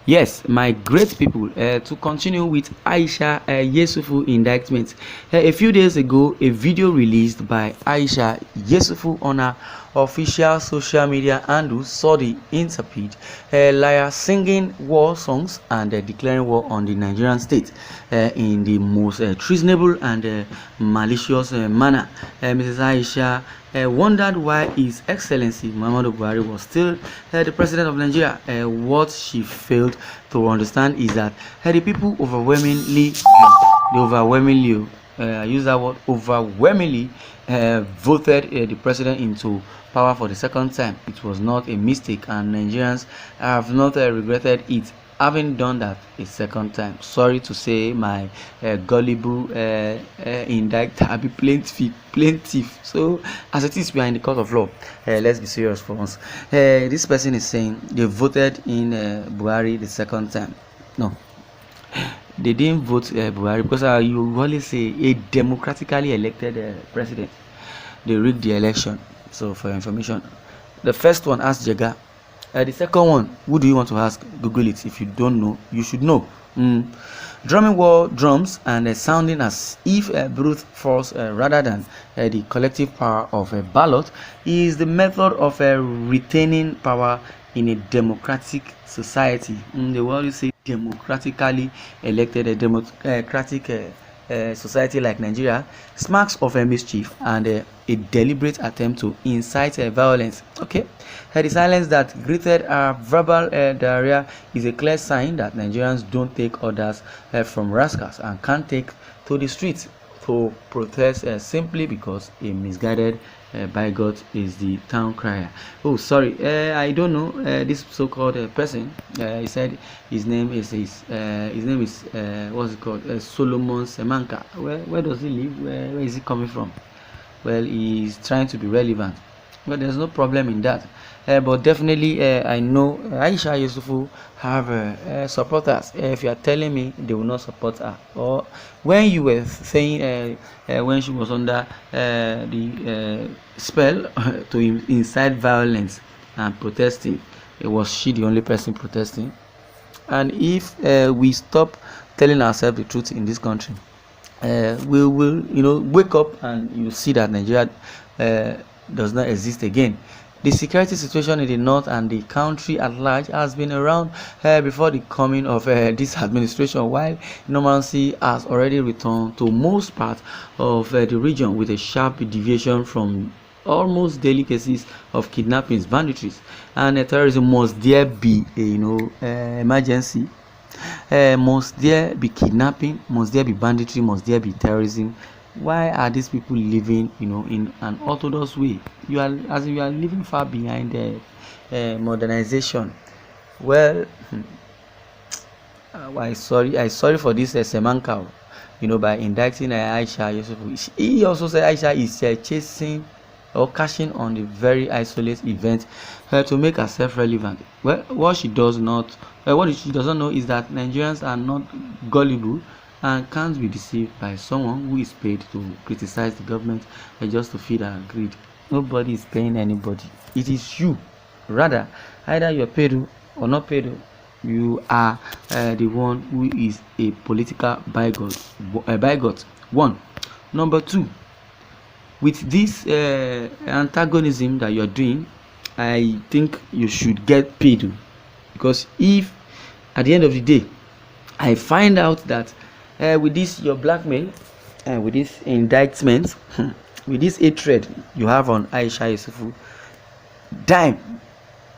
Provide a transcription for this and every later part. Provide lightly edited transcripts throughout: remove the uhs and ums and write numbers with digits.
Yes, my great people, to continue with Aisha Yesufu indictment. A few days ago, a video released by Aisha Yesufu on her official social media handle saw the interpret liar singing war songs and declaring war on the Nigerian state in the most treasonable and malicious manner. Mrs. Aisha wondered why His Excellency Muhammadu Buhari was still the president of Nigeria. What she failed to understand is that the people overwhelmingly, I use that word overwhelmingly, voted the president into power for the second time. It was not a mistake, and Nigerians have not regretted it having done that a second time. Sorry to say, my gullible indict have be plaintiff. So as it is, we are in the court of law. Let's be serious for once. This person is saying they voted in Buhari the second time. No, they didn't vote Buhari because you always say a democratically elected president. They rigged the election. So for your information, the first one asked Jega. The second one, who do you want to ask? Google it. If you don't know, you should know. Drumming war drums and sounding as if brute force rather than the collective power of a ballot is the method of retaining power in a democratic society. They will always say democratically elected, a democratic society like Nigeria smacks of a mischief and a deliberate attempt to incite violence. Okay, the silence that greeted our verbal diarrhea is a clear sign that Nigerians don't take orders from rascals and can't take to the streets to protest simply because a misguided bigot is the town crier. Oh, sorry, I don't know this so-called person. He said his name is what's it called? Solomon Semanka. Where does he live? Where is he coming from? Well, he's trying to be relevant. Well, there's no problem in that. But definitely, I know Aisha Yusufu have supporters. If you are telling me they will not support her, or when you were saying when she was under the spell to incite violence and protesting, was she the only person protesting? And if we stop telling ourselves the truth in this country, we will, wake up and you see that Nigeria does not exist again. The security situation in the north and the country at large has been around before the coming of this administration, while normalcy has already returned to most parts of the region, with a sharp deviation from almost daily cases of kidnappings, banditries, and terrorism. Must there be emergency? Must there be kidnapping? Must there be banditry? Must there be terrorism? Why are these people living in an orthodox way? You are living far behind modernization. Well, I sorry for this Semanka, by indicting Aisha Yusufu. He also said Aisha is chasing or cashing on the very isolated event to make herself relevant. Well, what she doesn't know is that Nigerians are not gullible and can't be deceived by someone who is paid to criticize the government just to feed our greed. Nobody is paying anybody. It is you. Rather, either you're paid or not paid, you are the one who is a political bigot. One. Number two, with this antagonism that you're doing, I think you should get paid, because if at the end of the day I find out that with this your blackmail and with this indictment, with this hatred you have on Aisha Yusufu, dime,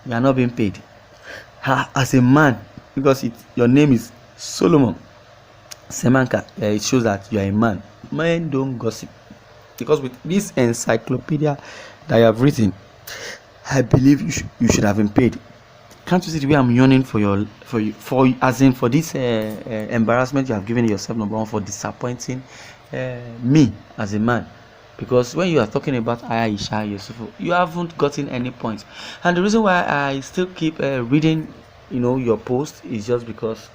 you are not being paid as a man, because your name is Solomon Semanka. It shows that you are a man. Men don't gossip, because with this encyclopedia that you have written, I believe you should have been paid. Can't you see the way I'm yearning for this embarrassment you have given yourself? Number one, for disappointing me as a man, because when you are talking about Aisha Yusufu, you haven't gotten any points. And the reason why I still keep reading your post is just because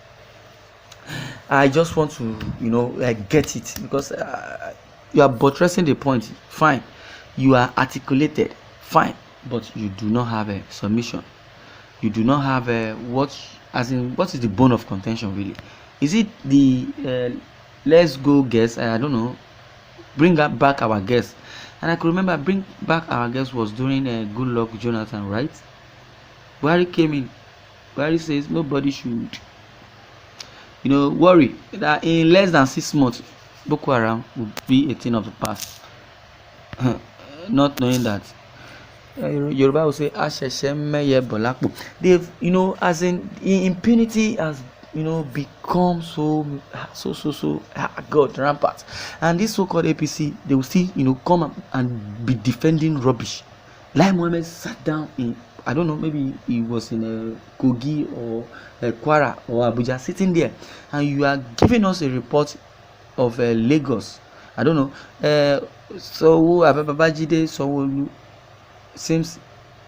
I just want to get it, because you are buttressing the point. Fine, you are articulated, fine, but you do not have a submission. You do not have what as in, what is the bone of contention really? Is it the let's go guest? I don't know. Bring back our guest. And I could remember bring back our guest was during Good Luck Jonathan, right? Buhari came in. Buhari says nobody should, worry that in less than 6 months, Boko Haram will be a thing of the past. Not knowing that Yoruba will say Asheshe meye bolapo. They've, as in impunity has, become so God rampant. And this so-called APC, they will still, come and be defending rubbish. Lai Mohammed sat down in, I don't know, maybe he was in Kogi or Kwara or Abuja, sitting there, and you are giving us a report of Lagos. I don't know. So Babajide Sanwo-Olu seems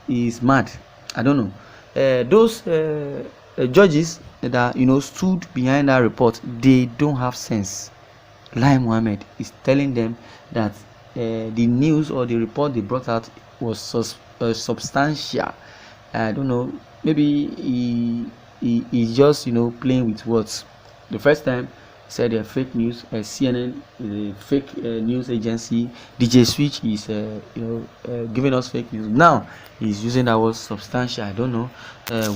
he is mad. I don't know. Those judges that stood behind that report, they don't have sense. Lai Mohammed is telling them that the news or the report they brought out was substantial. I don't know. Maybe he's just playing with words. The first time he said fake news. CNN is a fake news agency. DJ Switch is giving us fake news. Now he's using that word substantial. I don't know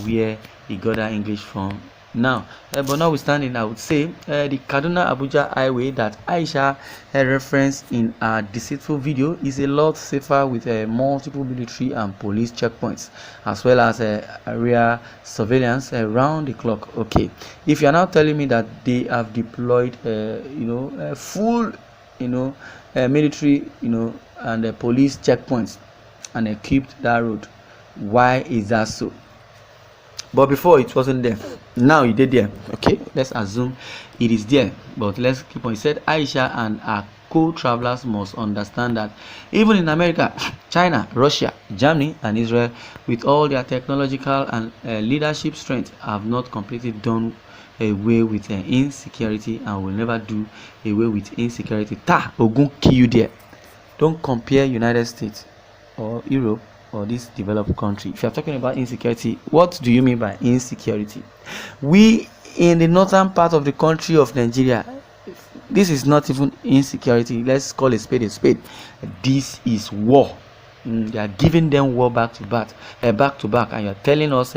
where he got that English from. Now, but notwithstanding, I would say the Kaduna Abuja highway that Aisha referenced in her deceitful video is a lot safer with multiple military and police checkpoints, as well as area surveillance around the clock. Okay, if you are now telling me that they have deployed, full, military, and police checkpoints and equipped that road, why is that so? But before it wasn't there. Now it did there. Okay, let's assume it is there. But let's keep on. He said Aisha and her co-travelers must understand that even in America, China, Russia, Germany, and Israel, with all their technological and leadership strength, have not completely done away with insecurity and will never do away with insecurity. Ogun kill you there. Don't compare United States or Europe or this developed country. If you're talking about insecurity, what do you mean by insecurity? We in the northern part of the country of Nigeria, this is not even insecurity. Let's call a spade a spade. This is war. They are giving them war back to back, and you're telling us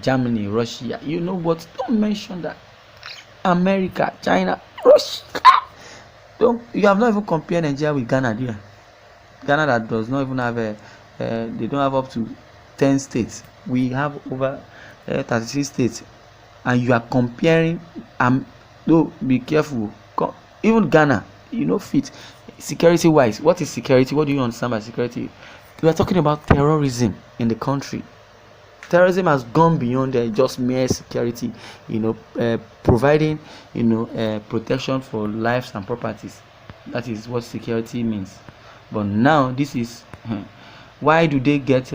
Germany, Russia. You know what? Don't mention that. America, China, Russia. You have not even compared Nigeria with Ghana there. Ghana that does not even have they don't have up to 10 states. We have over 36 states, and you are comparing. Though be careful. Even Ghana, fit security wise. What is security? What do you understand by security? We are talking about terrorism in the country. Terrorism has gone beyond just mere security. Providing protection for lives and properties. That is what security means. But now this is why do they get?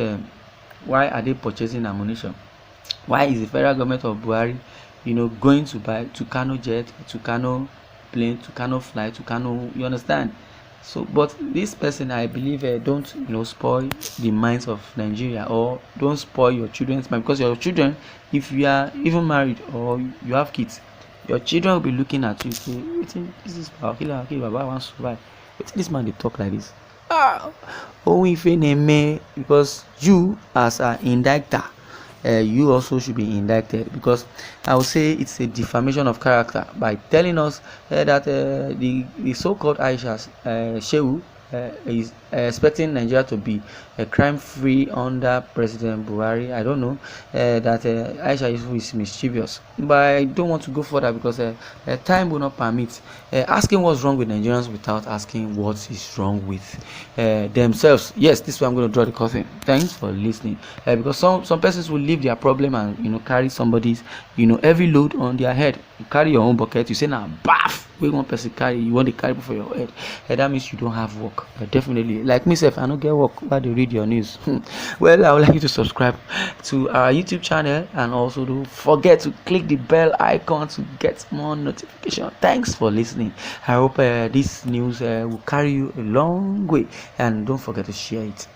Why are they purchasing ammunition? Why is the federal government of Buhari, going to buy Tucano jet, Tucano plane, Tucano flight, Tucano? You understand? So, but this person, I believe, don't spoil the minds of Nigeria, or don't spoil your children's mind, because your children, if you are even married or you have kids, your children will be looking at you say, "This is okay, Baba wants to survive. This man they talk like this." Because you as an indictor, you also should be indicted, because I would say it's a defamation of character by telling us that the so-called Aisha Shehu is expecting Nigeria to be crime-free under President Buhari. I don't know that Aisha is mischievous, but I don't want to go further because time will not permit asking what's wrong with Nigerians without asking what is wrong with themselves. Yes, this is where I'm going to draw the curtain. Thanks for listening. Because some persons will leave their problem and carry somebody's heavy load on their head. You carry your own bucket. You say now, bath. We one person carry, you want to carry for your head. That means you don't have work. But definitely, like myself, I don't get work while they read your news. Well, I would like you to subscribe to our YouTube channel, and also don't forget to click the bell icon to get more notification. Thanks for listening. I hope this news will carry you a long way, and don't forget to share it.